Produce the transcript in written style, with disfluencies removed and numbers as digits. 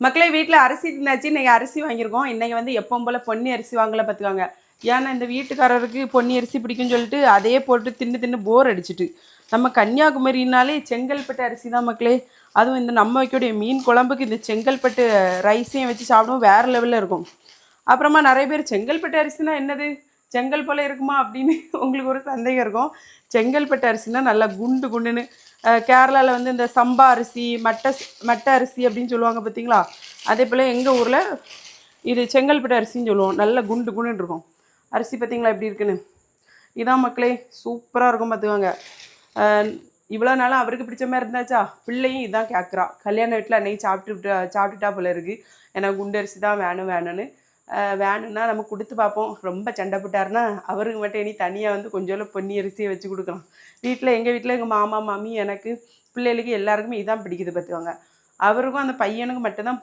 மக்களே வீட்டில் அரிசி தின்னாச்சு. இன்றைக்கி அரிசி வாங்கியிருக்கோம். இன்றைக்கி வந்து எப்பவும் போல் பொன்னி அரிசி வாங்கலை பார்த்துக்காங்க. ஏன்னா இந்த வீட்டுக்காரருக்கு பொன்னி அரிசி பிடிக்கும்னு சொல்லிட்டு அதையே போட்டு தின்னு தின்னு போர் அடிச்சிட்டு. நம்ம கன்னியாகுமரினாலே செங்கல்பட்டு அரிசி தான் மக்களே. அதுவும் இந்த நம்ம வைக்கக்கூடிய மீன் குழம்புக்கு இந்த செங்கல்பட்டு ரைஸையும் வச்சு சாப்பிடுவோம், வேறு லெவலில் இருக்கும். அப்புறமா நிறைய பேர் செங்கல்பட்டு அரிசினா என்னது, செங்கல் போல் இருக்குமா அப்படின்னு உங்களுக்கு ஒரு சந்தேகம் இருக்கும். செங்கல்பட்டு அரிசினா நல்லா குண்டு குண்டுன்னு, கேரளாவில் வந்து இந்த சம்பா அரிசி, மட்டை அரிசி அப்படின்னு சொல்லுவாங்க பார்த்தீங்களா, அதே போல் எங்கள் ஊரில் இது செங்கல்பட்டு அரிசின்னு சொல்லுவோம். நல்ல குண்டு குண்டுன்னு இருக்கும். அரிசி பார்த்தீங்களா எப்படி இருக்குன்னு. இதான் மக்களே சூப்பராக இருக்கும் பார்த்துக்கோங்க. இவ்வளோ நாளும் அவருக்கு பிடிச்ச மாதிரி இருந்தாச்சா, பிள்ளையும் இதான் கேட்குறா. கல்யாண வீட்டில் அன்னைக்கு சாப்பிட்டுட்டா போல இருக்குது. எனக்கு குண்டு அரிசி தான் வேணும்னு. வேணும்னா நம்ம கொடுத்து பார்ப்போம். ரொம்ப சண்டை போட்டாருன்னா அவருக்கு மட்டும் இனி தனியாக வந்து கொஞ்சோண்டு பொன்னி அரிசியை வச்சு கொடுக்கலாம். எங்கள் வீட்டில் எங்கள் மாமா மாமி எனக்கு பிள்ளைகளுக்கு எல்லாருக்குமே இதான் பிடிக்குது பார்த்துக்கோங்க. அவருக்கும் அந்த பையனுக்கு மட்டும்தான்